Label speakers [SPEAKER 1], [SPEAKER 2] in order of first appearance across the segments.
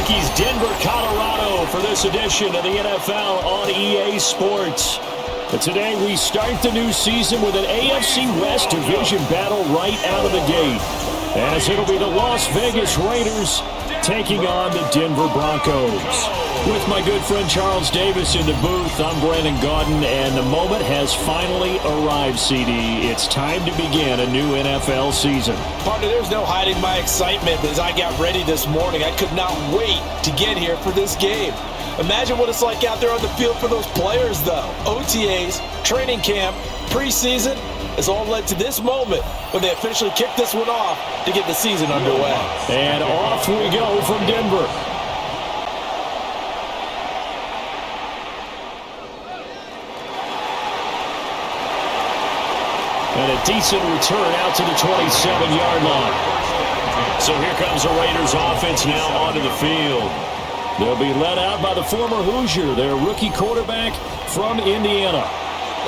[SPEAKER 1] Yankees, Denver, Colorado for this edition of the NFL on EA Sports. But today we start the new season with an AFC West division battle right out of the gate, as it'll be the Las Vegas Raiders taking on the Denver Broncos. With my good friend Charles Davis in the booth, I'm Brandon Gaudin, and the moment has finally arrived, CD. It's time to begin a new NFL season.
[SPEAKER 2] Partner, there's no hiding my excitement as I got ready this morning. I could not wait to get here for this game. Imagine what it's like out there on the field for those players, though. OTAs, training camp, preseason has all led to this moment when they officially kick this one off to get the season underway.
[SPEAKER 1] And off we go from Denver. And a decent return out to the 27-yard line. So here comes the Raiders offense now onto the field. They'll be led out by the former Hoosier, their rookie quarterback from Indiana.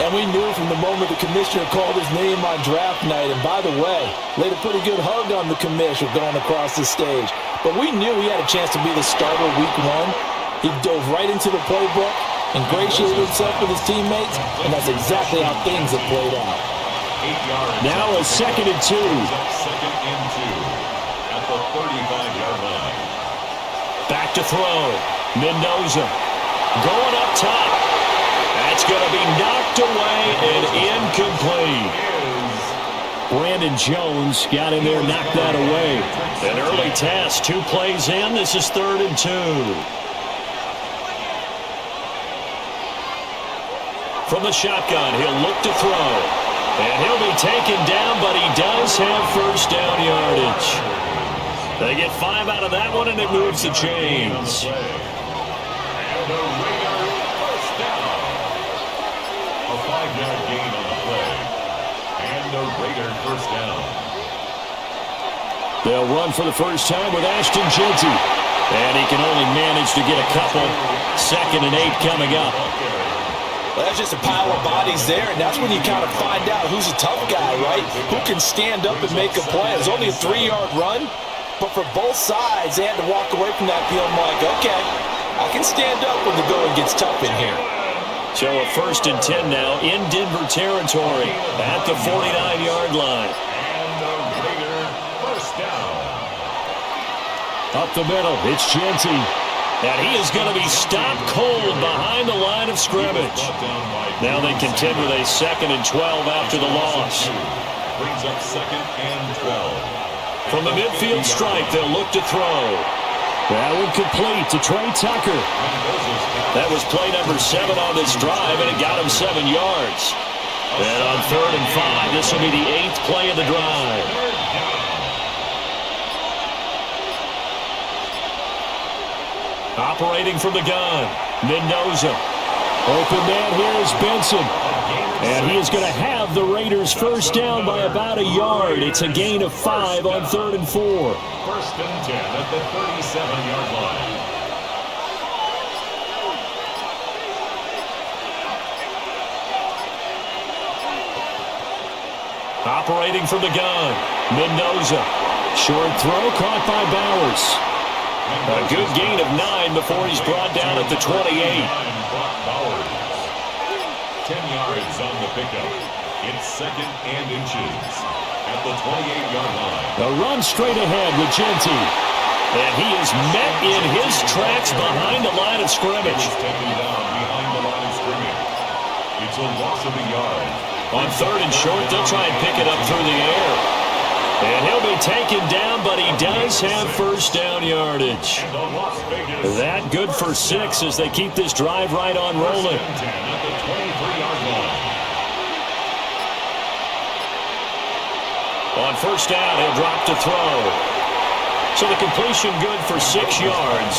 [SPEAKER 2] And we knew from the moment the commissioner called his name on draft night. And by the way, laid a pretty good hug on the commissioner going across the stage. But we knew he had a chance to be the starter week one. He dove right into the playbook, ingratiated himself with his teammates, and that's exactly how things have played out.
[SPEAKER 1] Now a 2nd and 2.
[SPEAKER 3] Second and 2 at the 35-yard line.
[SPEAKER 1] Back to throw. Mendoza going up top. That's going to be knocked away and incomplete. Brandon Jones got in there, knocked that away. An early test, 2 plays in. This is 3rd and 2. From the shotgun, he'll look to throw. And he'll be taken down, but he does have first down yardage. They get 5 out of that one, and it moves the chains.
[SPEAKER 3] And the Raider first down. A 5-yard gain on the play. And the Raider first down.
[SPEAKER 1] They'll run for the first time with Ashton Jeanty. And he can only manage to get a couple. 2nd and 8 coming up.
[SPEAKER 2] Well, that's just a pile of bodies there, and that's when you kind of find out who's a tough guy, right? Who can stand up and make a play. It was only a 3-yard run, but for both sides, they had to walk away from that feeling like, okay, I can stand up when the going gets tough in here.
[SPEAKER 1] So a 1st and 10 now in Denver territory at the 49-yard line.
[SPEAKER 3] And the Raider first down.
[SPEAKER 1] Up the middle, it's Jeanty. And he is going to be stopped cold behind the line of scrimmage. Now they contend with a 2nd and 12 after the loss.
[SPEAKER 3] Brings up 2nd and 12.
[SPEAKER 1] From the midfield stripe, they'll look to throw. That one complete to Trey Tucker. That was play number 7 on this drive, and it got him 7 yards. And on 3rd and 5, this will be the 8th play of the drive. Operating from the gun, Mendoza. Open man here is Benson. And he is going to have the Raiders first down by about a yard. It's a gain of 5 on 3rd and 4.
[SPEAKER 3] 1st and 10 at the 37-yard line.
[SPEAKER 1] Operating from the gun, Mendoza. Short throw caught by Bowers. A good gain of 9 before he's brought down at the 28.
[SPEAKER 3] 10 yards on the pickup. It's 2nd and inches at the 28-yard line.
[SPEAKER 1] A run straight ahead with Jeanty. And he is met in his tracks behind the line of scrimmage.
[SPEAKER 3] Taken down behind the line of scrimmage. It's a loss of a yard.
[SPEAKER 1] On 3rd and short, they'll try and pick it up through the air. And he'll be taken down, but he does have first down yardage. That good for 6 as they keep this drive right on rolling.
[SPEAKER 3] At the 23-yard line.
[SPEAKER 1] On first down, he'll drop to throw. So the completion good for 6 yards.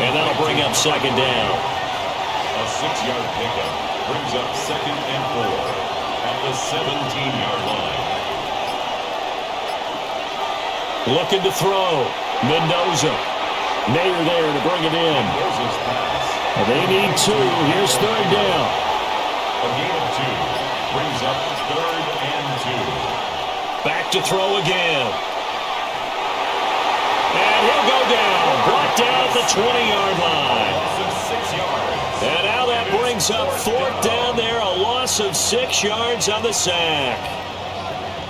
[SPEAKER 1] And that'll bring up 2nd down.
[SPEAKER 3] A 6-yard pickup brings up 2nd and 4 at the 17-yard line.
[SPEAKER 1] Looking to throw. Mendoza. Nair there to bring it in. They need 2. Here's 3rd down.
[SPEAKER 3] A gain of 2 brings up 3rd and 2.
[SPEAKER 1] Back to throw again. And he'll go down. Brought down at the 20-yard line. And now that brings up 4th down there, a loss of 6 yards on the sack.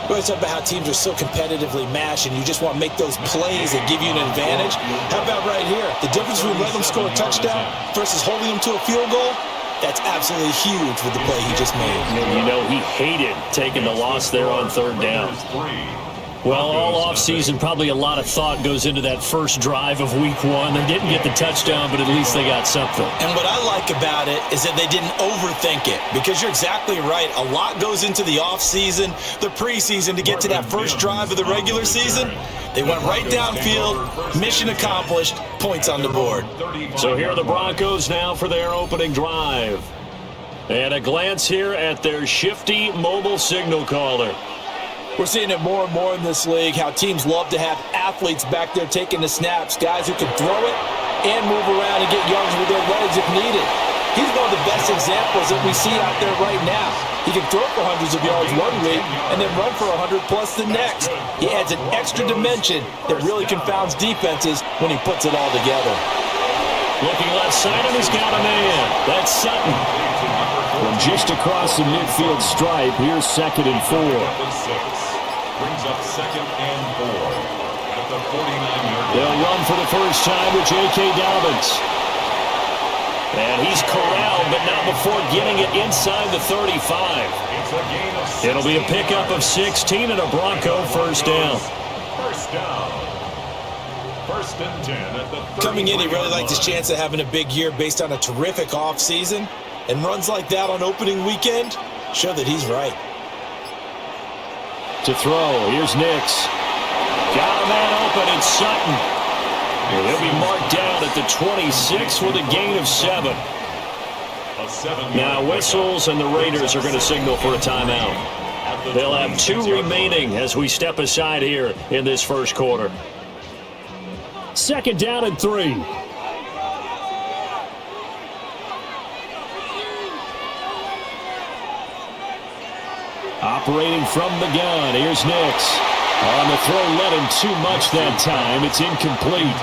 [SPEAKER 2] We always talk about how teams are so competitively matched and you just want to make those plays that give you an advantage. How about right here? The difference between letting them score a touchdown versus holding them to a field goal, that's absolutely huge with the play he just made.
[SPEAKER 1] You know, he hated taking the loss there on 3rd down. Well, all offseason, probably a lot of thought goes into that first drive of week 1. They didn't get the touchdown, but at least they got something.
[SPEAKER 2] And what I like about it is that they didn't overthink it, because you're exactly right. A lot goes into the offseason, the preseason, to get to that first drive of the regular season. They went right downfield, mission accomplished, points on the board.
[SPEAKER 1] So here are the Broncos now for their opening drive. And a glance here at their shifty mobile signal caller.
[SPEAKER 2] We're seeing it more and more in this league, how teams love to have athletes back there taking the snaps, guys who can throw it and move around and get yards with their legs if needed. He's one of the best examples that we see out there right now. He can throw for hundreds of yards one week and then run for 100-plus the next. He adds an extra dimension that really confounds defenses when he puts it all together.
[SPEAKER 1] Looking left side, and he's got a man. That's Sutton. From just across the midfield stripe, here's 2nd and 4.
[SPEAKER 3] Brings up 2nd and 4 at the 49-yard line.
[SPEAKER 1] They'll run for the first time with J.K. Dobbins. And he's corralled, but not before getting it inside the 35.
[SPEAKER 3] It's a gain of 16.
[SPEAKER 1] It'll be a pickup of 16 and a Bronco first down.
[SPEAKER 3] First down. 1st and 10 at the 30.
[SPEAKER 2] Coming in, he really liked his chance of having a big year based on a terrific offseason. And runs like that on opening weekend show that he's right.
[SPEAKER 1] To throw, here's Nix. Got a man open, it's Sutton. He'll be marked down at the 26 with a gain of 7. Now whistles, and the Raiders are going to signal for a timeout. They'll have 2 remaining as we step aside here in this first quarter. 2nd down and 3. Operating from the gun, here's Nix. On the throw, let him too much that time. It's incomplete.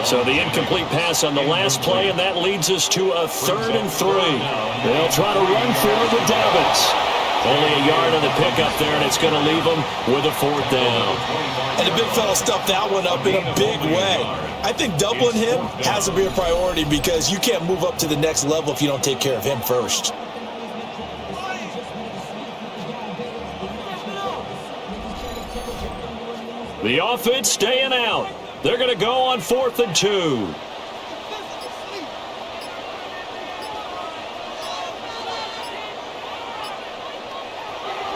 [SPEAKER 1] So the incomplete pass on the last play, and that leads us to a 3rd and 3. They'll try to run for it with Dobbins. Only a yard on the pickup there, and it's going to leave them with a 4th down.
[SPEAKER 2] And the big fella stuffed that one up in a big way. I think doubling him has to be a priority, because you can't move up to the next level if you don't take care of him first.
[SPEAKER 1] The offense staying out. They're going to go on 4th and 2.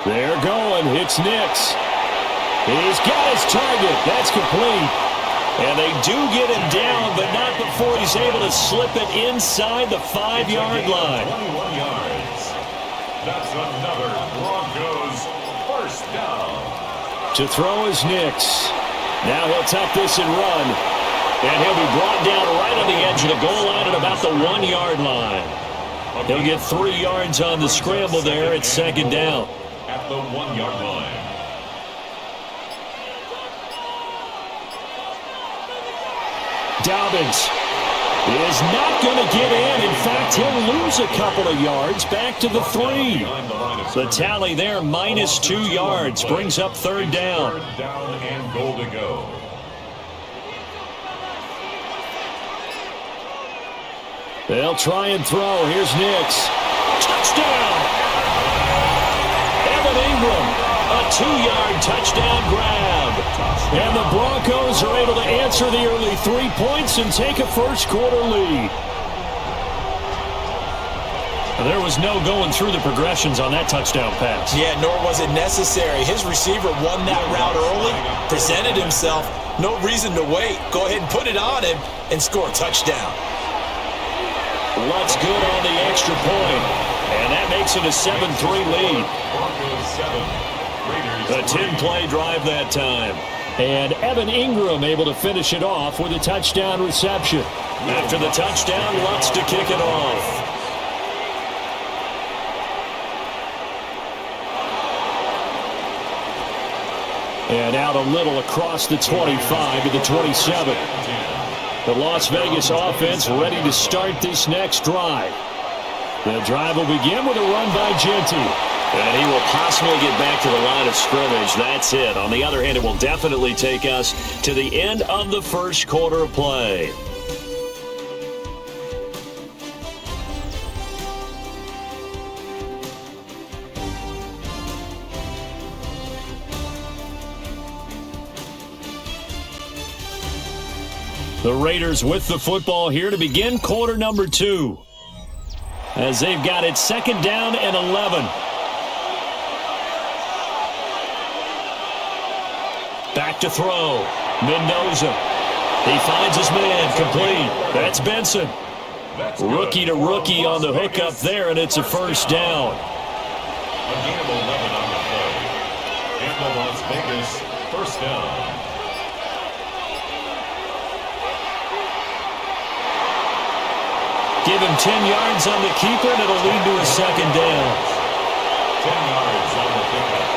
[SPEAKER 1] They're going. It's Nix. He's got his target. That's complete. And they do get him down, but not before he's able to slip it inside the 5-yard line.
[SPEAKER 3] 21 yards. That's another Broncos first down.
[SPEAKER 1] To throw is Nix. Now he'll tuck this and run. And he'll be brought down right on the edge of the goal line at about the 1-yard line. He'll get 3 yards on the scramble there. It's 2nd down.
[SPEAKER 3] At the 1-yard line.
[SPEAKER 1] Dobbins is not going to get in. In fact, he'll lose a couple of yards back to the 3. The tally there, minus 2 yards, brings up 3rd down.
[SPEAKER 3] 3rd down and goal to go.
[SPEAKER 1] They'll try and throw. Here's Nix. Touchdown! Evan Ingram, a 2-yard touchdown grab. And the Broncos are able to answer the early 3 points and take a first quarter lead. There was no going through the progressions on that touchdown pass.
[SPEAKER 2] Yeah, nor was it necessary. His receiver won that route early, presented himself. No reason to wait. Go ahead and put it on him and score a touchdown.
[SPEAKER 1] What's good on the extra point? And that makes it a 7-3 lead. A 10-play drive that time. And Evan Ingram able to finish it off with a touchdown reception. After the touchdown, Lutz to kick it off. And out a little across the 25 to the 27. The Las Vegas offense ready to start this next drive. The drive will begin with a run by Genty.
[SPEAKER 4] And he will possibly get back to the line of scrimmage. That's it. On the other hand, it will definitely take us to the end of the first quarter of play.
[SPEAKER 1] The Raiders with the football here to begin quarter number 2. As they've got it second down and 11. Back to throw. Mendoza. He finds his man. Complete. That's Benson. Rookie to rookie on the hookup there, and it's a first down.
[SPEAKER 3] A gain of 11 on the play. And the Las Vegas first down.
[SPEAKER 1] Give him 10 yards on the keeper, and it'll lead to a second down.
[SPEAKER 3] 10 yards on the pickup.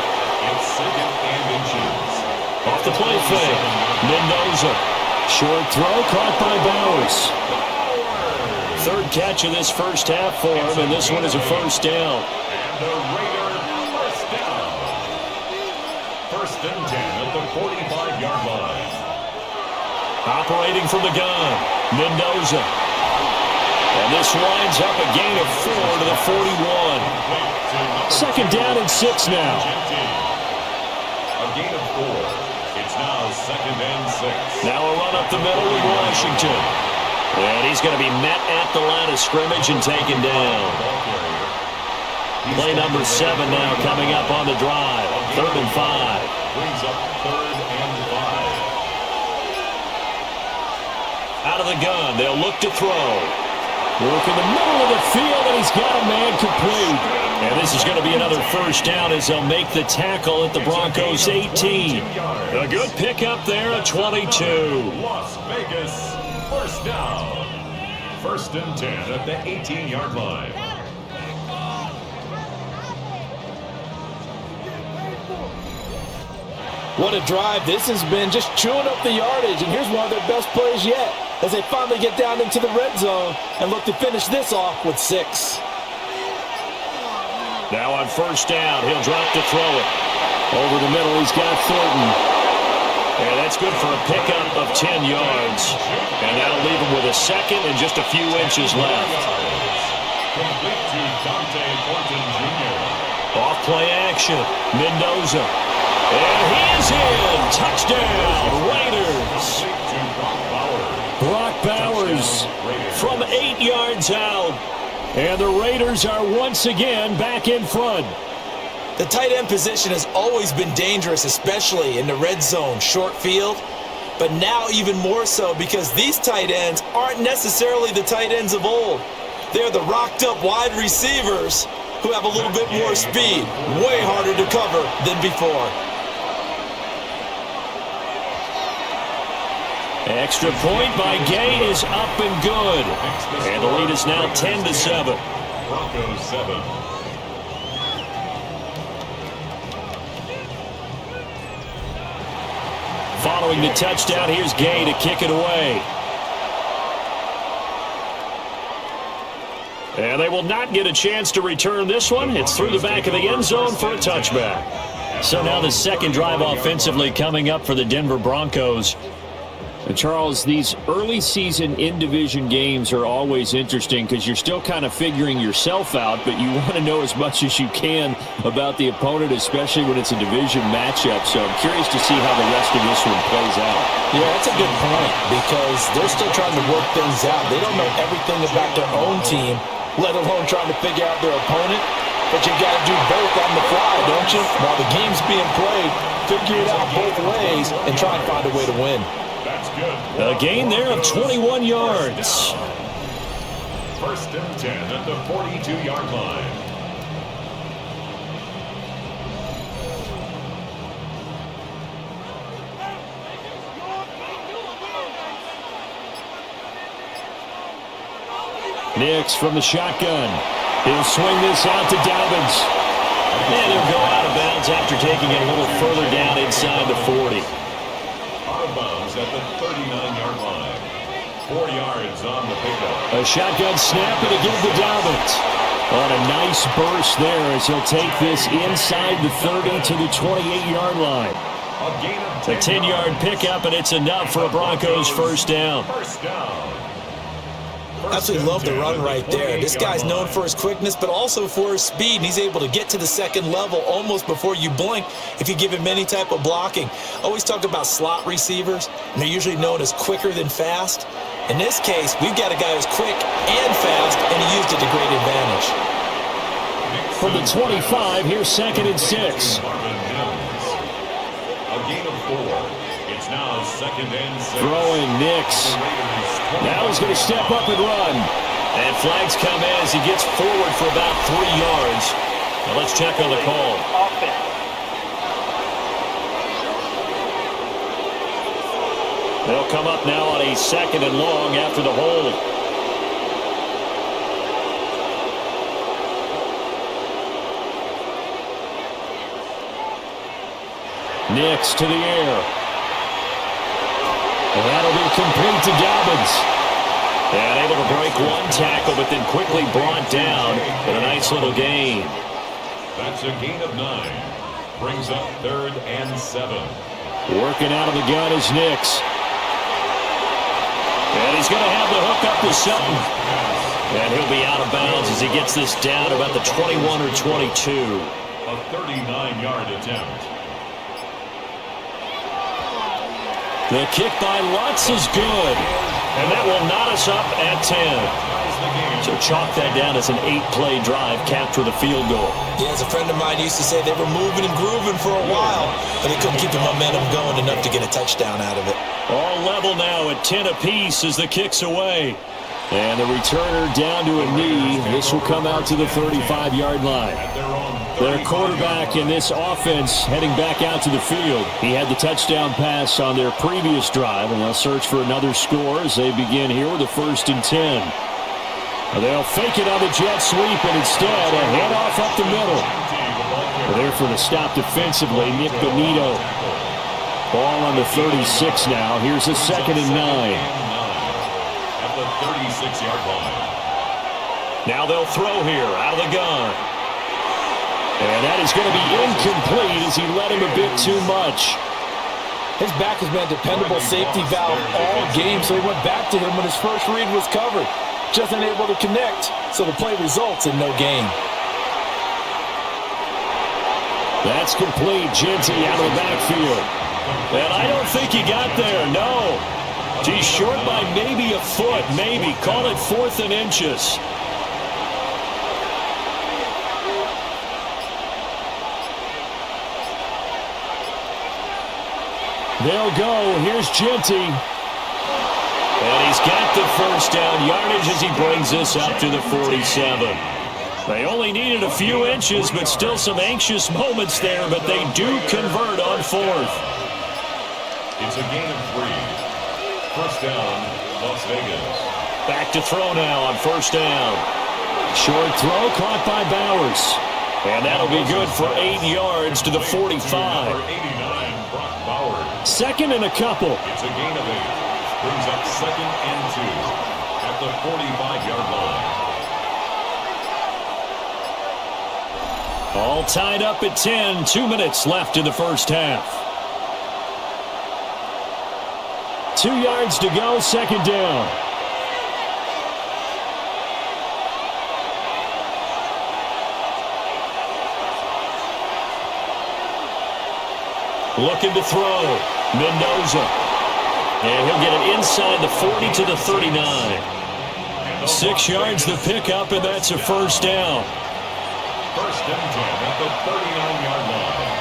[SPEAKER 3] It's second and inches.
[SPEAKER 1] Off the play fake. Mendoza. Short throw caught by Bowers. Third catch of this first half for him, and this one is a first down.
[SPEAKER 3] And the Raider first down. First and 10 at the 45-yard line.
[SPEAKER 1] Operating from the gun. Mendoza. And this winds up a gain of 4 to the 41. Second down and 6 now.
[SPEAKER 3] A gain of 4. It's now second and 6.
[SPEAKER 1] Now a run up the middle with Washington. And he's going to be met at the line of scrimmage and taken down. Play number 7 now coming up on the drive. Third and 5.
[SPEAKER 3] Brings up third and 5.
[SPEAKER 1] Out of the gun, they'll look to throw. Work in the middle of the field, and he's got a man complete. And this is going to be another first down as they'll make the tackle at the Broncos 18. A good pickup there at 22.
[SPEAKER 3] Las Vegas, first down. First and 10 at the 18-yard line.
[SPEAKER 2] What a drive this has been, just chewing up the yardage. And here's one of their best plays yet, as they finally get down into the red zone and look to finish this off with 6.
[SPEAKER 1] Now on first down, he'll drop to throw it. Over the middle, he's got Thornton. And that's good for a pickup of 10 yards. And that'll leave him with a second and just a few inches left.
[SPEAKER 3] Complete to Dante Thornton Jr.
[SPEAKER 1] Off play action. Mendoza. And he is in. Touchdown, Raiders. Brock Bowers from 8 yards out. And the Raiders are once again back in front.
[SPEAKER 2] The tight end position has always been dangerous, especially in the red zone, short field. But now even more so because these tight ends aren't necessarily the tight ends of old. They're the rocked up wide receivers who have a little bit more speed, way harder to cover than before.
[SPEAKER 1] Extra point by Gay is up and good. And the lead is now 10-7.
[SPEAKER 3] Broncos 7.
[SPEAKER 1] Following the touchdown, here's Gay to kick it away. And they will not get a chance to return this one. It's through the back of the end zone for a touchback. So now the second drive offensively coming up for the Denver Broncos. And Charles, these early season in-division games are always interesting because you're still kind of figuring yourself out, but you want to know as much as you can about the opponent, especially when it's a division matchup. So I'm curious to see how the rest of this one plays out.
[SPEAKER 2] Yeah, that's a good point because they're still trying to work things out. They don't know everything about their own team, let alone trying to figure out their opponent. But you got to do both on the fly, don't you? While the game's being played, figure it out both ways and try and find a way to win.
[SPEAKER 3] That's good.
[SPEAKER 1] A gain there of 21 yards.
[SPEAKER 3] First and 10 at the 42-yard line.
[SPEAKER 1] Nix from the shotgun. He'll swing this out to Dobbins. And he'll go out of bounds after taking it a little further down inside the 40.
[SPEAKER 3] Out of bounds at the 39-yard line. 4 yards on the pickup.
[SPEAKER 1] A shotgun snap and a give to Dobbins. On a nice burst there as he'll take this inside the 30 to the 28-yard line.
[SPEAKER 3] A
[SPEAKER 4] 10-yard pickup, and it's enough for a Broncos first down.
[SPEAKER 2] Absolutely love the run right there. This guy's known for his quickness, but also for his speed. And he's able to get to the second level almost before you blink if you give him any type of blocking. Always talk about slot receivers, and they're usually known as quicker than fast. In this case, we've got a guy who's quick and fast, and he used it to great advantage.
[SPEAKER 1] From the 25, here's 2nd and 6.
[SPEAKER 3] A gain of 4. It's now 2nd and 6.
[SPEAKER 1] Throwing Nix. Now he's going to step up and run.
[SPEAKER 4] And flags come in as he gets forward for about 3 yards. Now let's check on the call. They'll come up now on a 2nd and long after the hold.
[SPEAKER 1] Nix to the air. And that'll be complete to Dobbins.
[SPEAKER 4] And able to break one tackle, but then quickly brought down in a nice little gain.
[SPEAKER 3] That's a gain of 9. Brings up 3rd and 7.
[SPEAKER 1] Working out of the gun is Nix.
[SPEAKER 4] And he's going to have the hook up to Sutton. And he'll be out of bounds as he gets this down about the 21 or 22.
[SPEAKER 3] A 39-yard attempt.
[SPEAKER 1] The kick by Lutz is good.
[SPEAKER 4] And that will knot us up at 10. So chalk that down as an 8-play drive, capture the field goal.
[SPEAKER 2] Yeah, as a friend of mine used to say, they were moving and grooving for a while, but they couldn't keep the momentum going enough to get a touchdown out of it.
[SPEAKER 1] All level now at 10 apiece as the kick's away. And the returner down to a knee. This will come out to the 35-yard line. Their quarterback in this offense heading back out to the field. He had the touchdown pass on their previous drive, and they'll search for another score as they begin here with a 1st and 10. They'll fake it on the jet sweep, and instead a handoff up the middle. There for the stop defensively, Nick Benito. Ball on the 36 now. Here's a 2nd and 9.
[SPEAKER 3] At the 36-yard line.
[SPEAKER 1] Now they'll throw here out of the gun. And that is going to be incomplete as he led him a bit too much.
[SPEAKER 2] His back has been a dependable safety valve all game, so he went back to him when his first read was covered. Just unable to connect, so the play results in no gain.
[SPEAKER 1] That's complete. Genty out of the backfield. And I don't think he got there, no. He's short by maybe a foot, maybe. Call it 4th and inches. They'll go. Here's Genty. And he's got the first down yardage as he brings this up to the 47. They only needed a few inches, but still some anxious moments there, but they do convert on 4th.
[SPEAKER 3] It's a gain of 3. First down, Las Vegas.
[SPEAKER 1] Back to throw now on 1st down. Short throw caught by Bowers. And that'll be good for 8 yards to the 45.
[SPEAKER 3] Number 89, Brock Bowers.
[SPEAKER 1] 2nd and a couple.
[SPEAKER 3] It's a gain of 8. Brings up 2nd and 2 at the 45-yard line.
[SPEAKER 1] All tied up at 10. 2 minutes left in the first half. 2 yards to go. 2nd down. Looking to throw. Mendoza. And he'll get it inside the 40 to the 39. 6 yards the pickup, and that's a first down.
[SPEAKER 3] 1st and 10 at the 39-yard line.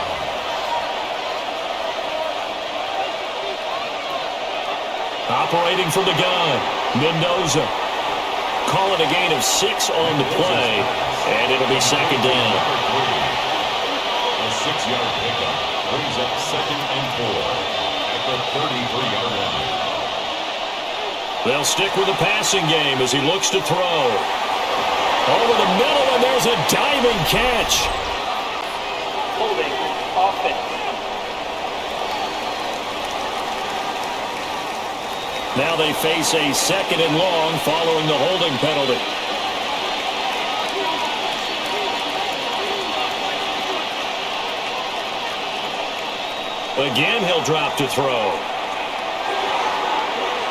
[SPEAKER 1] Operating from the gun. Mendoza. Call it a gain of 6 on the play, and it'll be 2nd down.
[SPEAKER 3] A 6-yard pickup brings up 2nd and 4. The 33-yard line.
[SPEAKER 1] They'll stick with the passing game as he looks to throw. Over the middle, and there's a diving catch.
[SPEAKER 5] Holding offense.
[SPEAKER 1] Now they face a 2nd and long following the holding penalty. Again, he'll drop to throw.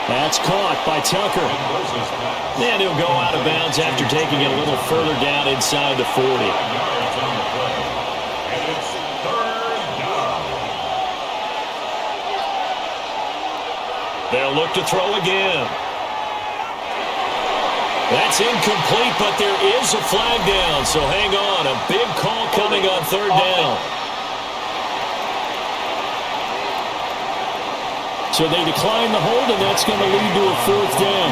[SPEAKER 1] That's caught by Tucker. And he'll go out of bounds after taking it a little further down inside the 40. They'll look to throw again. That's incomplete, but there is a flag down, so hang on. A big call coming on 3rd down. So they decline the hold, and that's going to lead to a 4th down.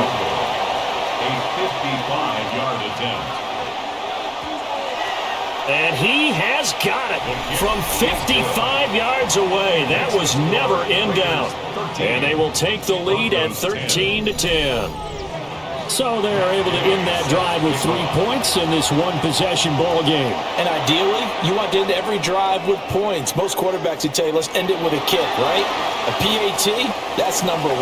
[SPEAKER 3] A 55-yard attempt.
[SPEAKER 1] And he has got it from 55 yards away. That was never in doubt. And they will take the lead at 13-10. So they are able to end that drive with 3 points in this one-possession ball game.
[SPEAKER 2] And ideally, you want to end every drive with points. Most quarterbacks would tell you, let's end it with a kick, right? A PAT, that's number 1.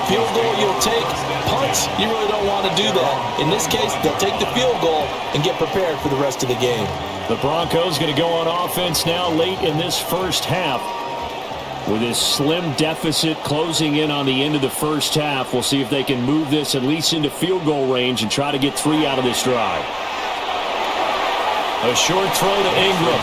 [SPEAKER 2] Field goal you'll take. Punts, you really don't want to do that. In this case, they'll take the field goal and get prepared for the rest of the game.
[SPEAKER 1] The Broncos going to go on offense now late in this first half. With this slim deficit closing in on the end of the first half, we'll see if they can move this at least into field goal range and try to get 3 out of this drive. A short throw to Ingram.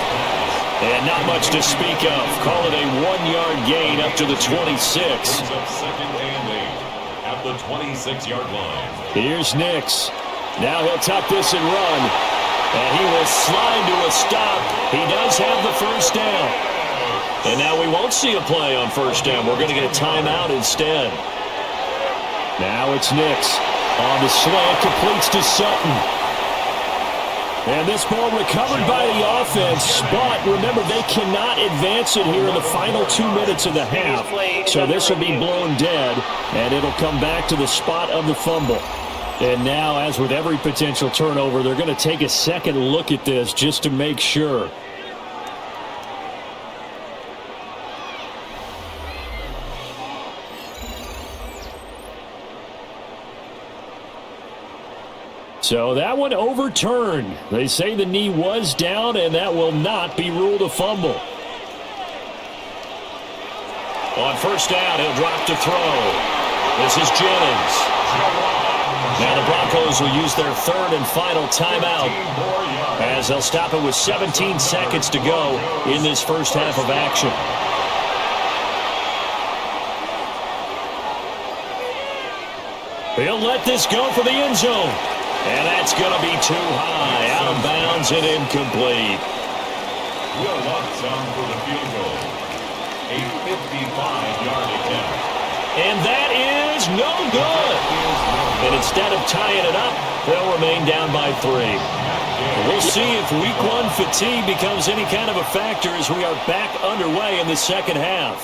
[SPEAKER 1] And not much to speak of. Call it a 1-yard gain up to the 26.
[SPEAKER 3] Second and 8 at the 26-yard line.
[SPEAKER 1] Here's Nix. Now he'll tuck this and run. And he will slide to a stop. He does have the first down. And now we won't see a play on first down. We're going to get a timeout instead. Now it's Nix. On the slant, completes to Sutton. And this ball recovered by the offense. But remember, they cannot advance it here in the final 2 minutes of the half. So this will be blown dead, and it'll come back to the spot of the fumble. And now, as with every potential turnover, they're going to take a second look at this just to make sure. So that one overturned. They say the knee was down, and that will not be ruled a fumble. On first down, he'll drop to throw. This is Jennings. Now the Broncos will use their 3rd and final timeout as they'll stop it with 17 seconds to go in this first half of action. He'll let this go for the end zone. And that's going to be too high, out of bounds and incomplete.
[SPEAKER 3] Will Watson for the field goal. A 55-yard attempt.
[SPEAKER 1] And that is no good. And instead of tying it up, they'll remain down by 3. We'll see if Week 1 fatigue becomes any kind of a factor as we are back underway in the second half.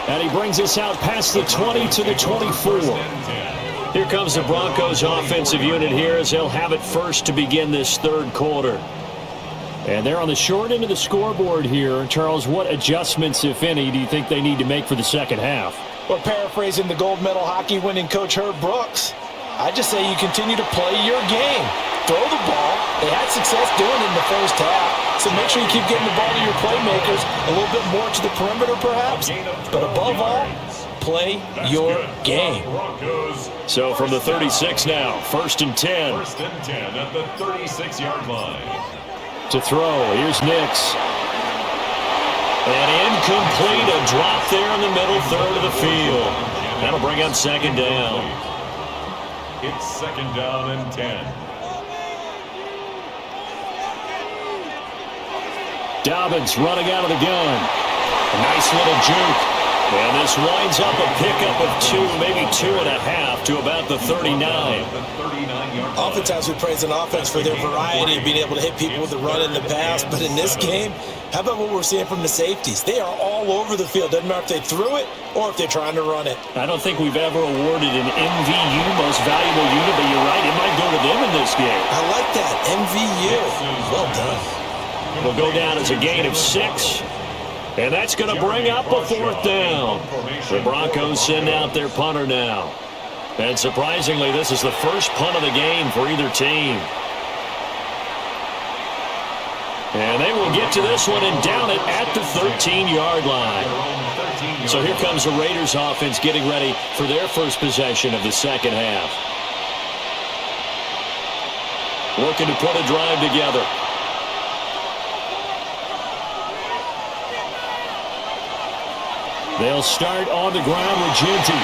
[SPEAKER 1] And he brings us out past the 20 to the 24. Here comes the Broncos offensive unit here as they'll have it first to begin this 3rd quarter. And they're on the short end of the scoreboard here. Charles, what adjustments, if any, do you think they need to make for the second half?
[SPEAKER 2] Well, paraphrasing the gold medal hockey winning coach Herb Brooks, I just say you continue to play your game. Throw the ball. They had success doing it in the first half. So make sure you keep getting the ball to your playmakers, a little bit more to the perimeter perhaps. But above all, play your game.
[SPEAKER 1] So from the 36 now, 1st and 10.
[SPEAKER 3] 1st and 10 at the 36-yard line.
[SPEAKER 1] To throw, here's Nix. And incomplete, a drop there in the middle 3rd of the field. That'll bring up 2nd down.
[SPEAKER 3] It's 2nd down and 10.
[SPEAKER 1] Dobbins running out of the gun. A nice little juke. And this winds up a pickup of 2, maybe 2.5 to about the 39.
[SPEAKER 2] Oftentimes we praise an offense for their variety of being able to hit people with the run and the pass. But in this game, how about what we're seeing from the safeties? They are all over the field. Doesn't matter if they threw it or if they're trying to run it.
[SPEAKER 1] I don't think we've ever awarded an MVU, most valuable unit, but you're right, it might go to them in this game.
[SPEAKER 2] I like that, MVU. Well done.
[SPEAKER 1] Will go down as a gain of 6.
[SPEAKER 4] And that's going to bring up a 4th down. The Broncos send out their punter now. And surprisingly, this is the first punt of the game for either team. And they will get to this one and down it at the 13-yard line. So here comes the Raiders offense getting ready for their first possession of the second half. Looking to put a drive together. They'll start on the ground with Ginty.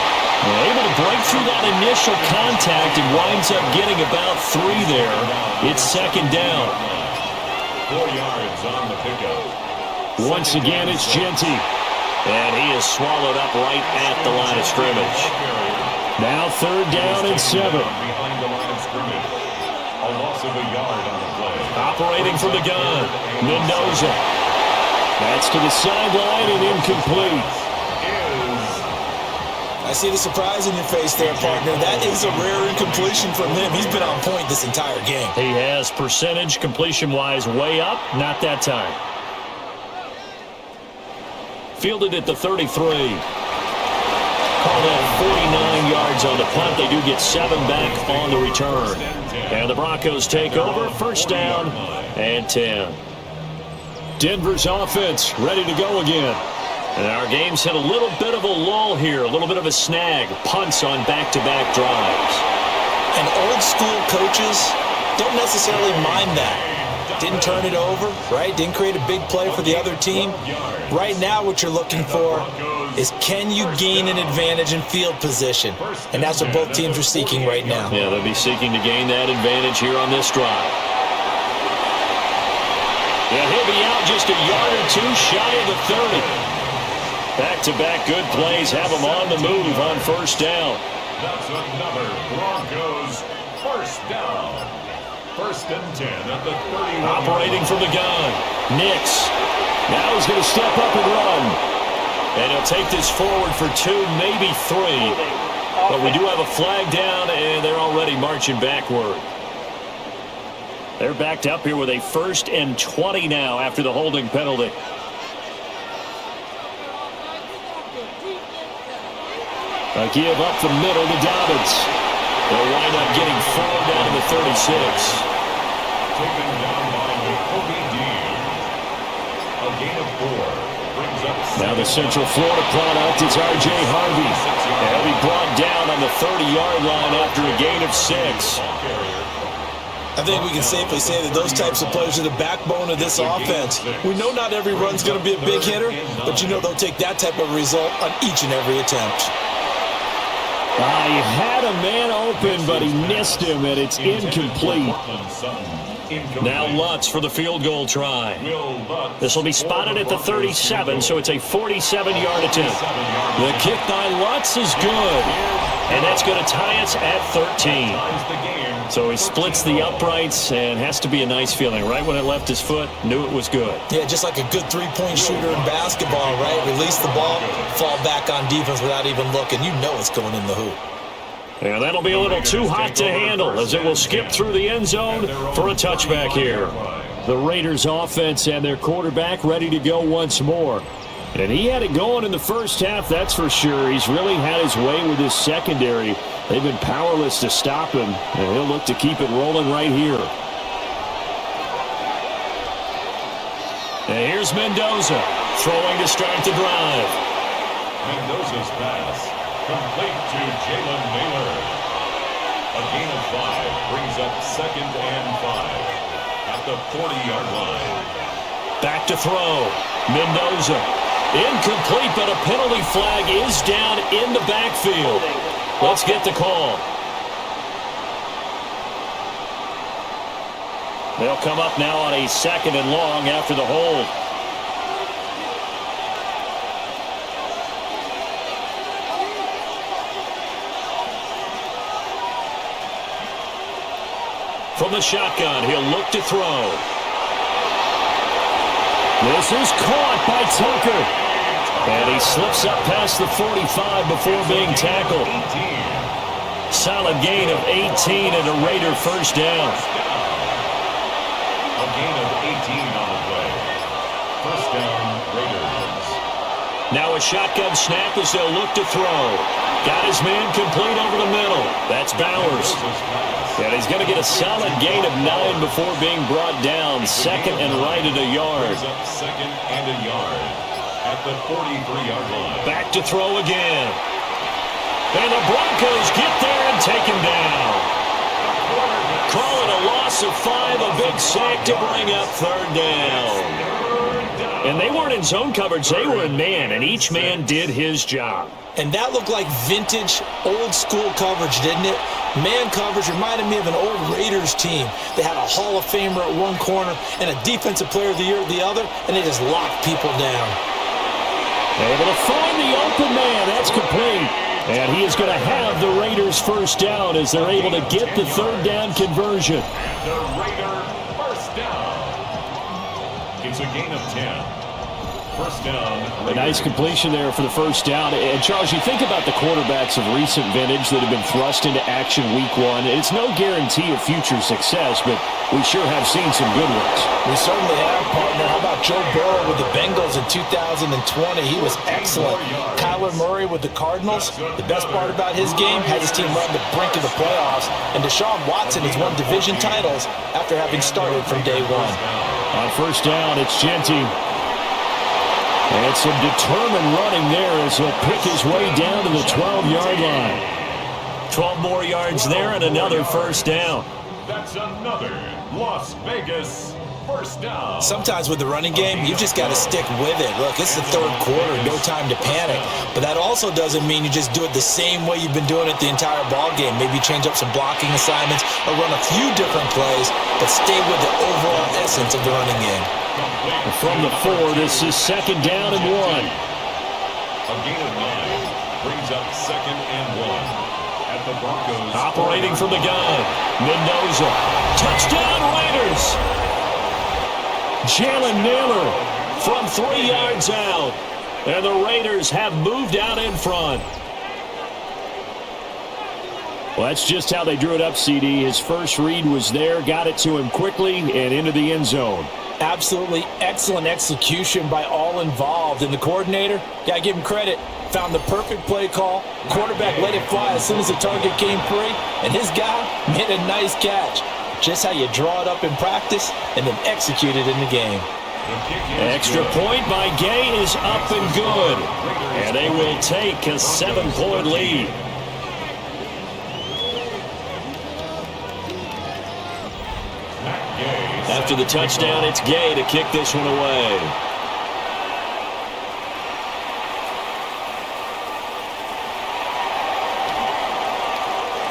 [SPEAKER 4] Able to break through that initial contact and winds up getting about 3 there. It's second down.
[SPEAKER 3] 4 yards on the pickup.
[SPEAKER 4] Once again, it's Ginty. And he is swallowed up right at the line of scrimmage.
[SPEAKER 1] Now 3rd down and 7.
[SPEAKER 3] Behind the line of scrimmage. A loss of a yard on the play.
[SPEAKER 4] Operating from the gun, Mendoza.
[SPEAKER 1] That's to the sideline and incomplete.
[SPEAKER 2] I see the surprise in your face there, partner. That is a rare incompletion from him. He's been on point this entire game.
[SPEAKER 4] He has percentage completion-wise way up. Not that time. Fielded at the 33. Call that 49 yards on the punt. They do get 7 back on the return. And the Broncos take over. 1st down and 10.
[SPEAKER 1] Denver's offense ready to go again.
[SPEAKER 4] And our game's hit a little bit of a lull here, a little bit of a snag. Punts on back-to-back drives.
[SPEAKER 2] And old school coaches don't necessarily mind that. Didn't turn it over, right? Didn't create a big play for the other team. Right now what you're looking for is, can you gain an advantage in field position? And that's what both teams are seeking right now.
[SPEAKER 4] Yeah, they'll be seeking to gain that advantage here on this drive. Yeah, he'll be out just a yard or 2 shy of the 30. Back-to-back good plays have him on the move on 1st down.
[SPEAKER 3] That's another Broncos 1st down. 1st and 10 at the 31.
[SPEAKER 4] Operating from the gun, Nix. Now he's going to step up and run. And he'll take this forward for 2, maybe 3. But we do have a flag down, and they're already marching backward. They're backed up here with a 1st and 20 now after the holding penalty.
[SPEAKER 1] A give up the middle to Dobbins. They'll wind up getting 4 down to the 36.
[SPEAKER 3] Taken down by Kobe Dean. A gain of 4 brings up 7.
[SPEAKER 1] Now the Central Florida product is R.J. Harvey. And he'll be brought down on the 30-yard line after a gain of 6.
[SPEAKER 2] I think we can safely say that those types of players are the backbone of this offense. We know not every run's going to be a big hitter, but you know they'll take that type of result on each and every attempt.
[SPEAKER 1] He had a man open, but he missed him, and it's incomplete.
[SPEAKER 4] Now Lutz for the field goal try. This will be spotted at the 37, so it's a 47-yard attempt.
[SPEAKER 1] The kick by Lutz is good.
[SPEAKER 4] And that's going to tie us at 13. So he splits the uprights, and has to be a nice feeling. Right when it left his foot, knew it was good.
[SPEAKER 2] Yeah, just like a good 3-point shooter in basketball, right? Release the ball, fall back on defense without even looking. You know it's going in the hoop.
[SPEAKER 4] And that'll be a little too hot to handle as it will skip through the end zone for a touchback here.
[SPEAKER 1] The Raiders offense and their quarterback ready to go once more. And he had it going in the first half, that's for sure. He's really had his way with his secondary. They've been powerless to stop him, and he'll look to keep it rolling right here.
[SPEAKER 4] And here's Mendoza throwing to start the drive.
[SPEAKER 3] Mendoza's pass complete to Jalen Naylor. A gain of 5 brings up 2nd and 5 at the 40-yard line.
[SPEAKER 4] Back to throw. Mendoza. Incomplete, but a penalty flag is down in the backfield. Let's get the call. They'll come up now on a 2nd and long after the hold. From the shotgun, he'll look to throw.
[SPEAKER 1] This is caught by Tucker.
[SPEAKER 4] And he slips up past the 45 before being tackled. Solid gain of 18 and a Raider 1st down.
[SPEAKER 3] A gain of 18 on the play. 1st down, Raiders.
[SPEAKER 4] Now a shotgun snap as they'll look to throw. Got his man complete over the middle. That's Bowers. And he's going to get a solid gain of 9 before being brought down. Second and right at a yard.
[SPEAKER 3] Second and a yard at the 43-yard line.
[SPEAKER 4] Back to throw again. And the Broncos get there and take him down. Call it a loss of 5, a big sack to bring up third down. And they weren't in zone coverage, they were in man, and each man did his job.
[SPEAKER 2] And that looked like vintage, old-school coverage, didn't it? Man coverage reminded me of an old Raiders team. They had a Hall of Famer at one corner and a Defensive Player of the Year at the other, and they just locked people down.
[SPEAKER 1] Able to find the open man. That's complete. And he is going to have the Raiders first down as they're able to get the third down conversion.
[SPEAKER 3] The Raider first down. It's a gain of 10. First down.
[SPEAKER 1] A nice completion there for the first down. And, Charles, you think about the quarterbacks of recent vintage that have been thrust into action week 1. It's no guarantee of future success, but we sure have seen some good ones.
[SPEAKER 2] We certainly have, partner. How about Joe Burrow with the Bengals in 2020? He was excellent. Kyler Murray with the Cardinals. The best part about his game, had his team run the brink of the playoffs. And Deshaun Watson has won division titles after having started from day 1.
[SPEAKER 1] On first down, it's Genty. And some determined running there as he'll pick his way down to the 12-yard line.
[SPEAKER 4] 12 more yards there and another first down.
[SPEAKER 3] That's another Las Vegas first down.
[SPEAKER 2] Sometimes with the running game, you've just got to stick with it. Look, it's the third quarter, no time to panic. But that also doesn't mean you just do it the same way you've been doing it the entire ball game. Maybe change up some blocking assignments or run a few different plays, but stay with the overall essence of the running game.
[SPEAKER 1] From the 4, this is second down and 1.
[SPEAKER 3] A gain of 9 brings up second and 1 at the Broncos.
[SPEAKER 4] Operating from the gun, Mendoza. Touchdown Raiders! Jalen Naylor from 3 yards out. And the Raiders have moved out in front.
[SPEAKER 1] Well, that's just how they drew it up, CD. His first read was there, got it to him quickly, and into the end zone.
[SPEAKER 2] Absolutely excellent execution by all involved. And the coordinator, got to give him credit, found the perfect play call. Quarterback let it fly as soon as the target came free. And his guy made a nice catch. Just how you draw it up in practice and then execute it in the game.
[SPEAKER 1] Extra point by Gay is up and good. And they will take a 7-point lead.
[SPEAKER 4] After the touchdown, it's Gay to kick this one away.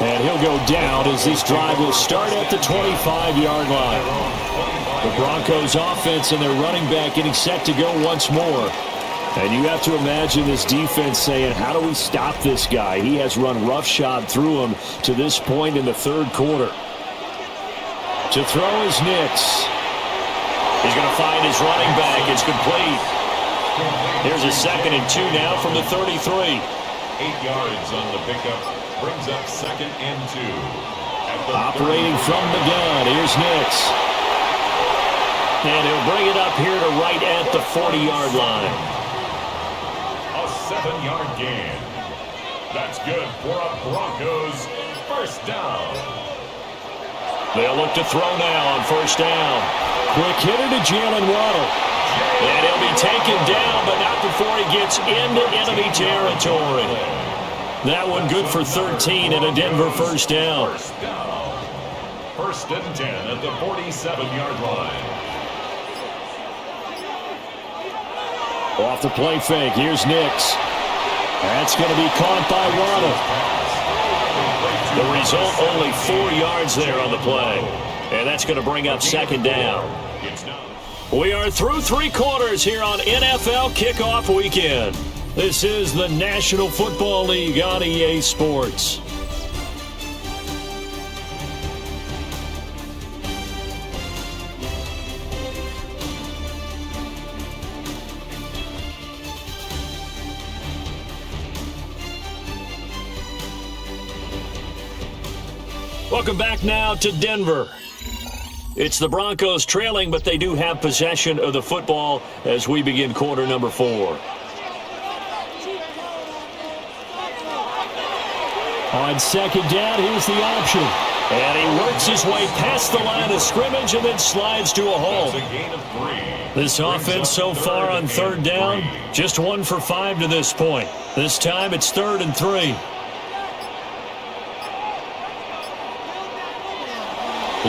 [SPEAKER 1] And he'll go down as this drive will start at the 25-yard line. The Broncos offense and their running back getting set to go once more. And you have to imagine this defense saying, how do we stop this guy? He has run roughshod through him to this point in the third quarter. To throw is Nix. He's going to find his running back. It's complete. Here's a 2nd and 2 now from the 33.
[SPEAKER 3] 8 yards on the pickup. Brings up 2nd and 2.
[SPEAKER 1] Operating from the gun. Here's Nix.
[SPEAKER 4] And he'll bring it up here to right at the 40-yard line.
[SPEAKER 3] A 7-yard gain. That's good for a Broncos first down.
[SPEAKER 4] They'll look to throw now on first down.
[SPEAKER 1] Quick hitter to Jalen Waddle.
[SPEAKER 4] And he'll be taken down, but not before he gets into enemy territory. That one good for 13 and a Denver first down.
[SPEAKER 3] First and 10 at the 47-yard line.
[SPEAKER 1] Off the play fake. Here's Nix. That's going to be caught by Waddle.
[SPEAKER 4] The result, only 4 yards there on the play. And that's going to bring up second down. We are through 3 quarters here on NFL Kickoff Weekend. This is the National Football League on EA Sports. Welcome back now to Denver. It's the Broncos trailing, but they do have possession of the football as we begin quarter number 4.
[SPEAKER 1] On second down, here's the option. And he works his way past the line of scrimmage and then slides to a halt. This offense so far on third down, just 1 for 5 to this point. This time it's 3rd and 3.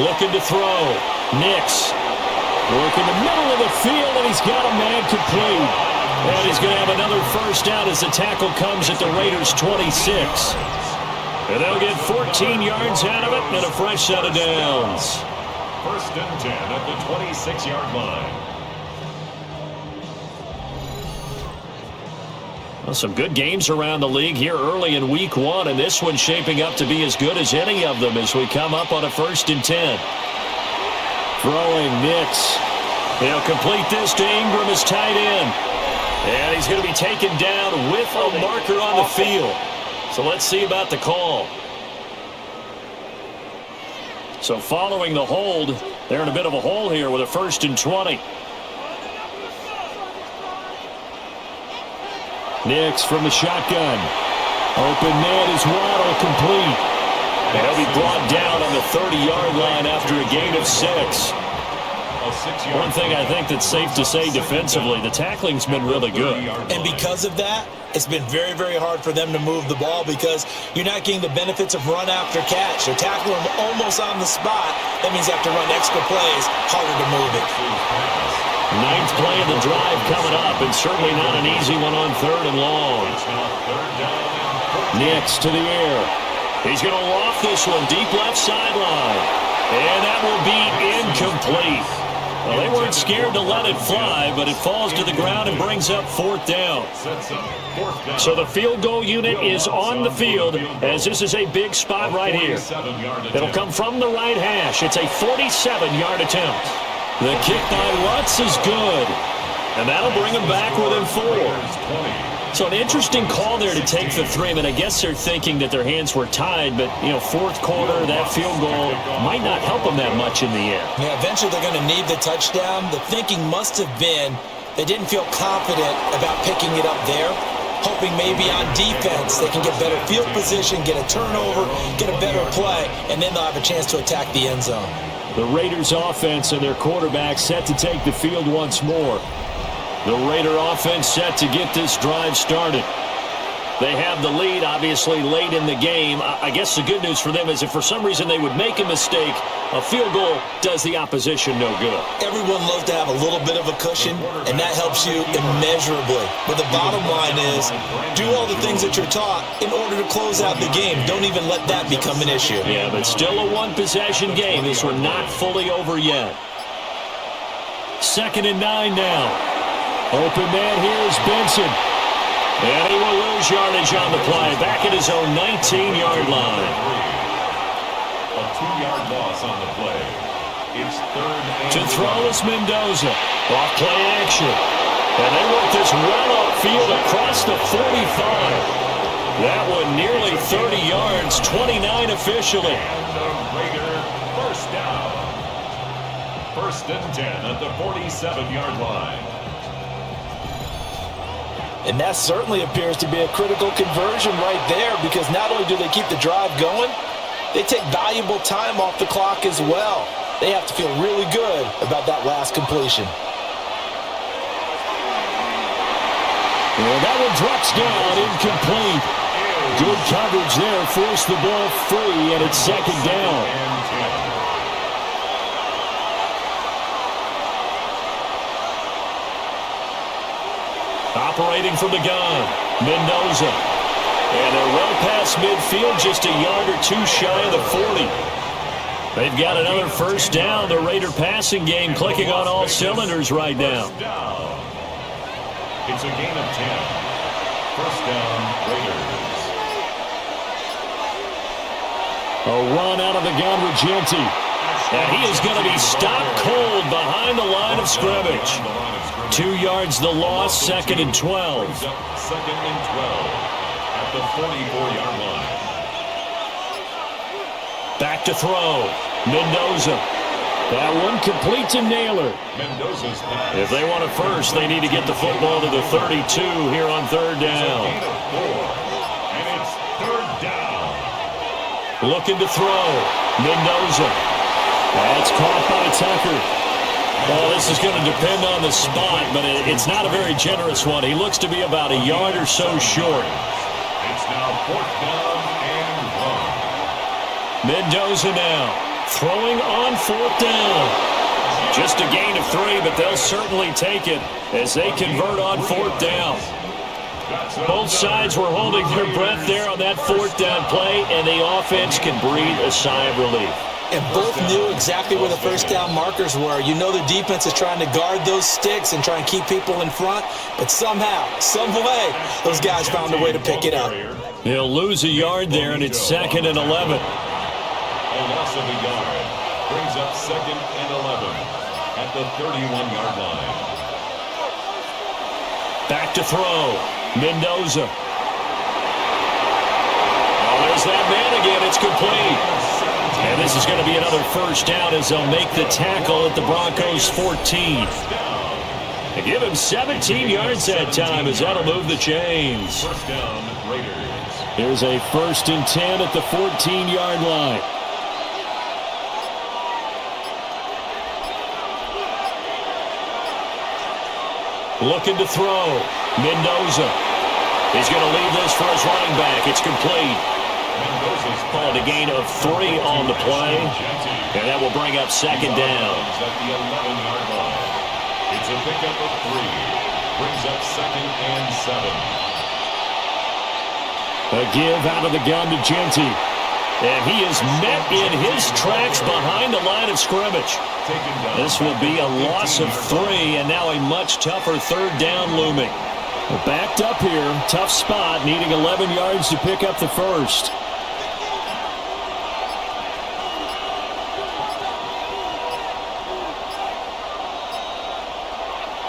[SPEAKER 1] Looking to throw. Nix. Working the middle of the field, and he's got a man complete. And he's going to have another first down as the tackle comes at the Raiders' 26. And they'll get 14 yards out of it and a fresh set of downs.
[SPEAKER 3] 1st and 10 at the 26-yard line.
[SPEAKER 1] Well, some good games around the league here early in week 1, and this one's shaping up to be as good as any of them as we come up on a 1st and 10. Throwing Nix. They'll complete this to Ingram as tight end. And he's going to be taken down with a marker on the field. So let's see about the call. So following the hold, they're in a bit of a hole here with a 1st and 20. Nix from the shotgun. Open man is Waddle, complete. And he'll be brought down on the 30-yard line after a gain of 6. One thing I think that's safe to say defensively, the tackling's been really good.
[SPEAKER 2] And because of that, it's been very, very hard for them to move the ball because you're not getting the benefits of run after catch. They're tackling them almost on the spot. That means you have to run extra plays, harder to move it.
[SPEAKER 1] 9th play of the drive coming up, and certainly not an easy one on 3rd and long. Nix to the air. He's going to loft this one deep left sideline. And that will be incomplete. Well, they weren't scared to let it fly, but it falls to the ground and brings up 4th down. So the field goal unit is on the field, as this is a big spot right here. It'll come from the right hash. It's a 47-yard attempt. The kick by Lutz is good, and that'll bring him back within 4. So an interesting call there to take the 3. I mean, I guess they're thinking that their hands were tied, but, 4th quarter, that field goal might not help them that much in the end.
[SPEAKER 2] Yeah, eventually they're going to need the touchdown. The thinking must have been they didn't feel confident about picking it up there, hoping maybe on defense they can get better field position, get a turnover, get a better play, and then they'll have a chance to attack the end zone.
[SPEAKER 1] The Raiders offense and their quarterback set to take the field once more. The Raider offense set to get this drive started. They have the lead, obviously, late in the game. I guess the good news for them is if for some reason they would make a mistake, a field goal does the opposition no good.
[SPEAKER 2] Everyone loves to have a little bit of a cushion, and that helps you immeasurably. But the bottom line is, do all the things that you're taught in order to close out the game. Don't even let that become an issue.
[SPEAKER 1] Yeah, but still a one-possession game. This one not fully over yet. 2nd and 9 now. Open man here is Benson. And he will lose yardage on the play, back at his own 19-yard line.
[SPEAKER 3] A 2-yard loss on the play. It's 3rd and
[SPEAKER 1] to throw is Mendoza. Off play action. And they work this well upfield across the 45. That one nearly 30 yards, 29 officially.
[SPEAKER 3] And the Raider first down. 1st and 10 at the 47-yard line.
[SPEAKER 2] And that certainly appears to be a critical conversion right there because not only do they keep the drive going, they take valuable time off the clock as well. They have to feel really good about that last completion.
[SPEAKER 1] Well, that one drops down, incomplete. Good coverage there, forced the ball free, and it's 2nd down. Operating from the gun, Mendoza. And they're well past midfield, just a yard or 2 shy of the 40. They've got another first down. The Raider passing game clicking on all cylinders right now.
[SPEAKER 3] It's a gain of 10. First down, Raiders.
[SPEAKER 1] A run out of the gun with Genty. And he is going to be stopped cold behind the line of scrimmage. 2 yards the loss, 2nd and 12.
[SPEAKER 3] 2nd and 12 at the 44-yard line.
[SPEAKER 1] Back to throw. Mendoza. That one complete to Naylor.
[SPEAKER 3] Mendoza's pass.
[SPEAKER 1] If they want a first, they need to get the football to the 32 here on 3rd down.
[SPEAKER 3] And it's 3rd down.
[SPEAKER 4] Looking to throw. Mendoza. That's caught by Tucker. Well, this is going to depend on the spot, but it's not a very generous one. He looks to be about a yard or so short.
[SPEAKER 3] It's now 4th down and 1.
[SPEAKER 4] Mendoza now throwing on 4th down. Just a gain of 3, but they'll certainly take it as they convert on 4th down. Both sides were holding their breath there on that 4th down play, and the offense can breathe a sigh of relief.
[SPEAKER 2] And both knew exactly where the first down markers were. You know the defense is trying to guard those sticks and try and keep people in front, but somehow, some way, those guys found a way to pick it up.
[SPEAKER 4] They'll lose a yard there, and it's 2nd and 11.
[SPEAKER 3] A loss of a yard brings up 2nd and 11 at the 31-yard line.
[SPEAKER 4] Back to throw. Mendoza. Oh, there's that man again. It's complete. And this is going to be another first down as they'll make the tackle at the Broncos 14. They give him 17 yards that time as that'll move the chains.
[SPEAKER 3] First down, Raiders.
[SPEAKER 1] Here's a 1st and 10 at the 14-yard line.
[SPEAKER 4] Looking to throw. Mendoza. He's going to leave this for his running back. It's complete.
[SPEAKER 3] Mendoza's
[SPEAKER 4] Called a gain of 3 on the play. And that will bring up 2nd down.
[SPEAKER 3] At the 11-yard line. It's a pickup of 3. Brings up 2nd and 7.
[SPEAKER 1] A give out of the gun to Genty.
[SPEAKER 4] And he is met in his tracks behind the line of scrimmage. This will be a loss of 3, and now a much tougher 3rd down looming.
[SPEAKER 1] Backed up here, tough spot, needing 11 yards to pick up the first.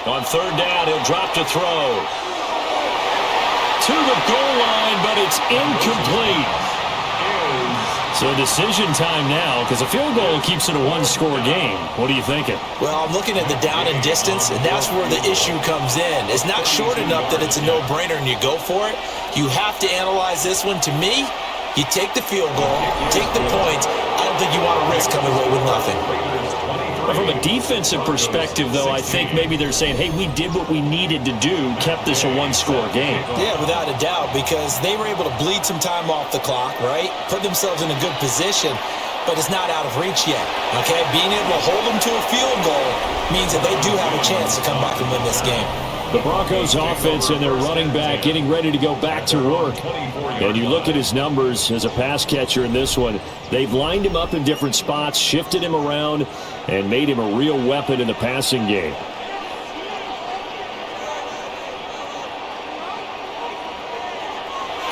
[SPEAKER 4] On 3rd down, he'll drop to throw. To the goal line, but it's incomplete. So decision time now, because a field goal keeps it a one-score game. What are you thinking?
[SPEAKER 2] Well, I'm looking at the down and distance, and that's where the issue comes in. It's not short enough that it's a no-brainer and you go for it. You have to analyze this one. To me, you take the field goal, take the points. I don't think you want to risk coming away with nothing.
[SPEAKER 4] Well, from a defensive perspective, though, I think maybe they're saying, hey, we did what we needed to do, kept this a one-score game.
[SPEAKER 2] Yeah, without a doubt, because they were able to bleed some time off the clock, right? Put themselves in a good position, but it's not out of reach yet, okay? Being able to hold them to a field goal means that they do have a chance to come back and win this game.
[SPEAKER 1] The Broncos offense and their running back getting ready to go back to work. And you look at his numbers as a pass catcher in this one. They've lined him up in different spots, shifted him around, and made him a real weapon in the passing game.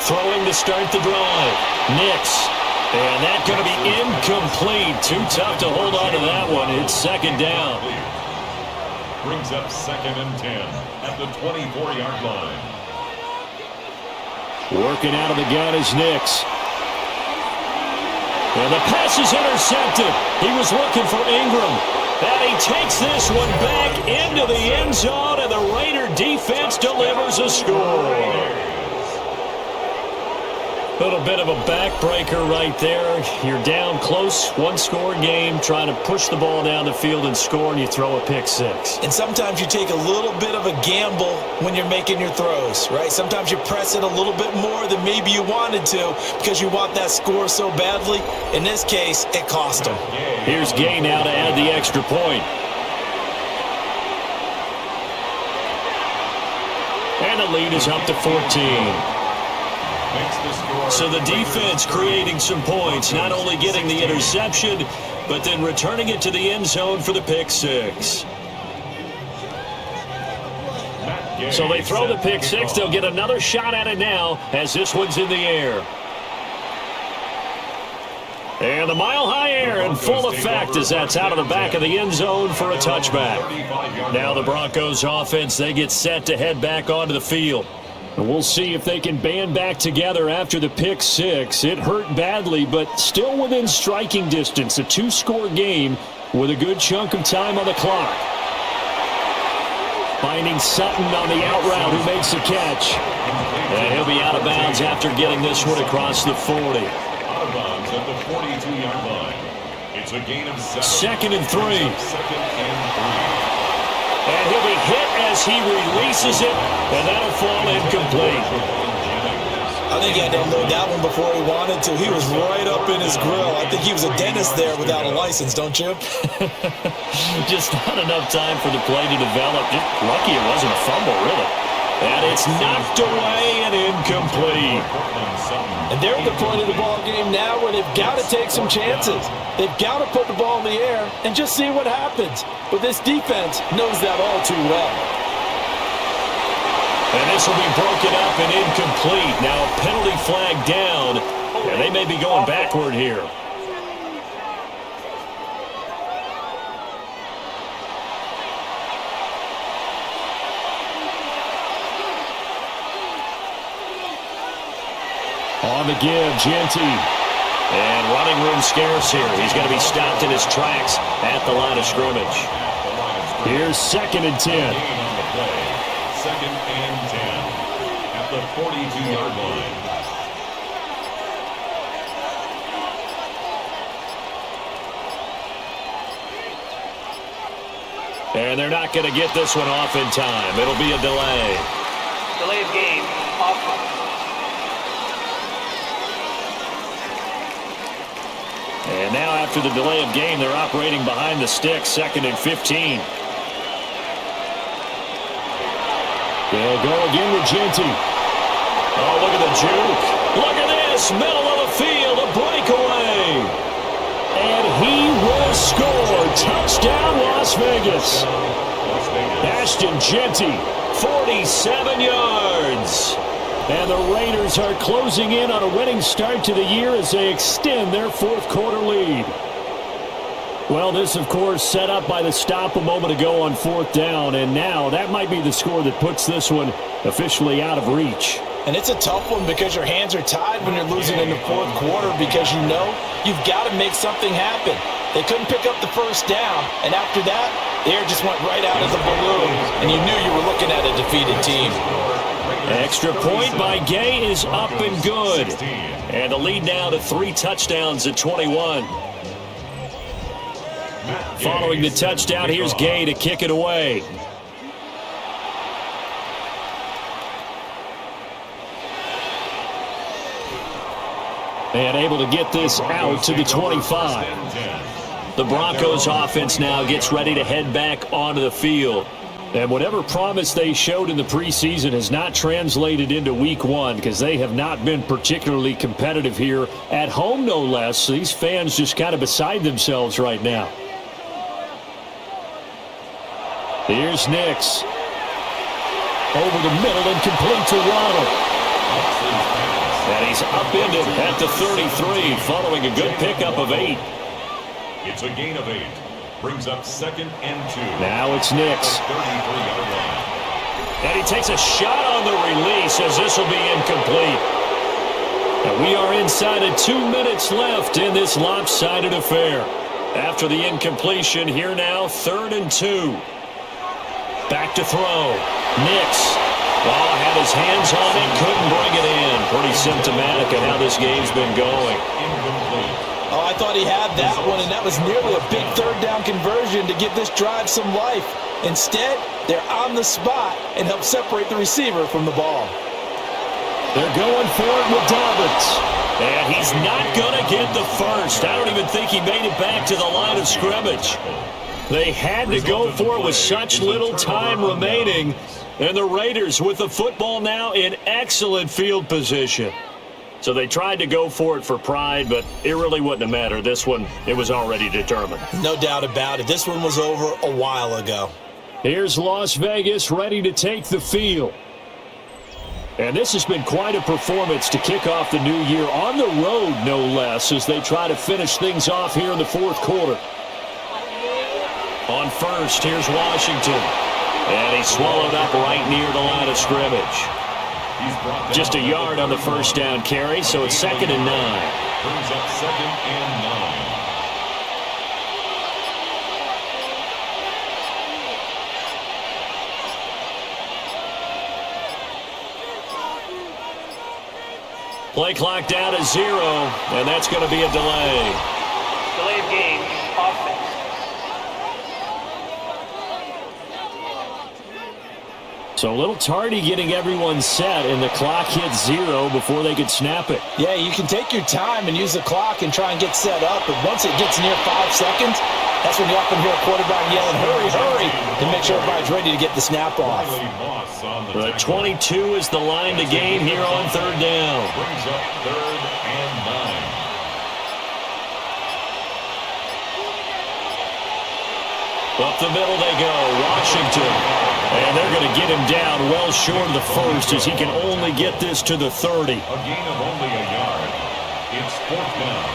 [SPEAKER 4] Throwing to start the drive. Nix. And that's going to be incomplete. Too tough to hold on to that one. It's 2nd down.
[SPEAKER 3] Brings up 2nd and 10 at the 24-yard line.
[SPEAKER 1] Working out of the gun is Nix.
[SPEAKER 4] And the pass is intercepted. He was looking for Ingram. And he takes this one back into the end zone, and the Raider defense delivers a score. A little bit of a backbreaker right there. You're down close, one-score game, trying to push the ball down the field and score, and you throw a pick six.
[SPEAKER 2] And sometimes you take a little bit of a gamble when you're making your throws, right? Sometimes you press it a little bit more than maybe you wanted to because you want that score so badly. In this case, it cost them.
[SPEAKER 4] Here's Gay now to add the extra point. And the lead is up to 14. So the defense creating some points, not only getting the interception, but then returning it to the end zone for the pick six. So they throw the pick six. They'll get another shot at it now as this one's in the air. And the mile-high air in full effect as that's out of the back of the end zone for a touchback. Now the Broncos offense, they get set to head back onto the field.
[SPEAKER 1] And we'll see if they can band back together after the pick six. It hurt badly, but still within striking distance. A two-score game with a good chunk of time on the clock. Finding Sutton on the out route who makes the catch.
[SPEAKER 4] And he'll be out of bounds after getting this one across the 40.
[SPEAKER 3] is at the 42-yard line. It's a gain of 7.
[SPEAKER 4] Second and 3.
[SPEAKER 3] Second and 3.
[SPEAKER 4] And he'll be hit as he releases it, and that'll fall incomplete.
[SPEAKER 2] I think he had to unload that one before he wanted to. He was right up in his grill. I think he was a dentist there without a license, don't you?
[SPEAKER 4] Just not enough time for the play to develop. Just lucky it wasn't a fumble, really. And it's knocked away and incomplete.
[SPEAKER 2] And they're at the point of the ball game now where they've got to take some chances. They've got to put the ball in the air and just see what happens. But this defense knows that all too well.
[SPEAKER 4] And this will be broken up and incomplete. Now a penalty flag down, and they may be going backward here. On the give, Genty. And running room scarce here. He's going to be stopped in his tracks at the line of scrimmage. Here's 2nd and 10.
[SPEAKER 3] Second and 10 at the 42-yard line.
[SPEAKER 4] And they're not going to get this one off in time. It'll be a delay.
[SPEAKER 5] Delay of game. Off.
[SPEAKER 4] And now after the delay of game, they're operating behind the sticks, 2nd and 15. They'll go again with Genty. Oh, look at the juke. Look at this. Middle of the field, a breakaway. And he will score. Touchdown, Las Vegas. Ashton Genty, 47 yards. And the Raiders are closing in on a winning start to the year as they extend their 4th quarter lead. Well, this, of course, set up by the stop a moment ago on 4th down, and now that might be the score that puts this one officially out of reach.
[SPEAKER 2] And it's a tough one because your hands are tied when you're losing in the 4th quarter because you know you've got to make something happen. They couldn't pick up the 1st down, and after that, the air just went right out of the balloon, and you knew you were looking at a defeated team.
[SPEAKER 4] Extra point by Gay is up and good. And the lead now to 3 touchdowns at 21. Following the touchdown, here's Gay to kick it away. And able to get this out to the 25. The Broncos offense now gets ready to head back onto the field. And whatever promise they showed in the preseason has not translated into week 1 because they have not been particularly competitive here at home, no less. So these fans just kind of beside themselves right now. Here's Nix. Over the middle and complete to Waddle. And he's upended at the 33 following a good pickup of 8.
[SPEAKER 3] It's a gain of 8. Brings up 2nd and 2.
[SPEAKER 4] Now it's Nix.
[SPEAKER 3] 33-yard line.
[SPEAKER 4] And he takes a shot on the release as this will be incomplete. And we are inside of 2 minutes left in this lopsided affair. After the incompletion, here now, 3rd and 2. Back to throw. Nix. Oh, had his hands on it, couldn't bring it in. Pretty symptomatic of how this game's been going.
[SPEAKER 3] Incomplete.
[SPEAKER 2] Oh, I thought he had that one, and that was nearly a big 3rd down conversion to give this drive some life. Instead, they're on the spot and help separate the receiver from the ball.
[SPEAKER 4] They're going for it with Dobbins. And he's not going to get the first. I don't even think he made it back to the line of scrimmage. They had to go for it with such little time remaining. And the Raiders with the football now in excellent field position. So they tried to go for it for pride, but it really wouldn't have mattered. This one, it was already determined.
[SPEAKER 2] No doubt about it. This one was over a while ago.
[SPEAKER 4] Here's Las Vegas ready to take the field. And this has been quite a performance to kick off the new year on the road, no less, as they try to finish things off here in the 4th quarter. On first, here's Washington. And he's swallowed up right near the line of scrimmage. Just a yard on the 1st down carry, so it's 2nd and 9.
[SPEAKER 3] Brings up 2nd and 9.
[SPEAKER 4] Play clock down to 0, and that's going to be a delay.
[SPEAKER 5] Delay of game, offense.
[SPEAKER 1] So a little tardy getting everyone set, and the clock hits 0 before they could snap it.
[SPEAKER 2] Yeah, you can take your time and use the clock and try and get set up, but once it gets near 5 seconds, that's when you often hear a quarterback yelling, hurry, hurry, to make sure everybody's ready to get the snap off.
[SPEAKER 4] The 22 is the line to gain here on 3rd down.
[SPEAKER 3] Brings up 3rd and 9.
[SPEAKER 4] Up the middle they go, Washington. And they're going to get him down well short of the first as he can only get this to the 30.
[SPEAKER 3] A gain of only a yard. It's 4th down.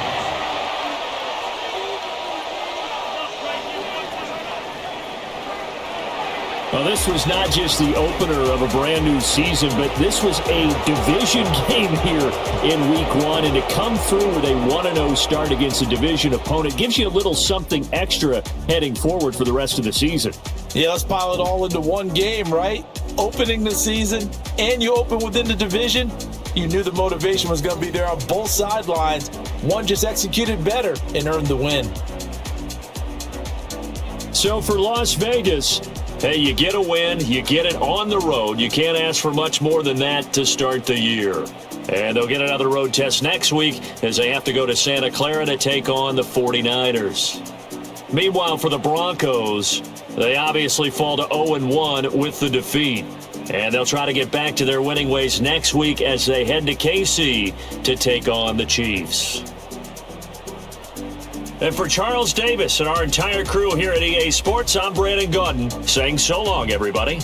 [SPEAKER 1] Well, this was not just the opener of a brand new season, but this was a division game here in week 1. And to come through with a 1-0 start against a division opponent gives you a little something extra heading forward for the rest of the season.
[SPEAKER 2] Yeah, let's pile it all into one game, right? Opening the season, and you open within the division. You knew the motivation was going to be there on both sidelines. One just executed better and earned the win.
[SPEAKER 1] So for Las Vegas,
[SPEAKER 4] hey, you get a win, you get it on the road. You can't ask for much more than that to start the year. And they'll get another road test next week as they have to go to Santa Clara to take on the 49ers. Meanwhile, for the Broncos, they obviously fall to 0-1 with the defeat. And they'll try to get back to their winning ways next week as they head to KC to take on the Chiefs. And for Charles Davis and our entire crew here at EA Sports, I'm Brandon Gaudin saying so long, everybody.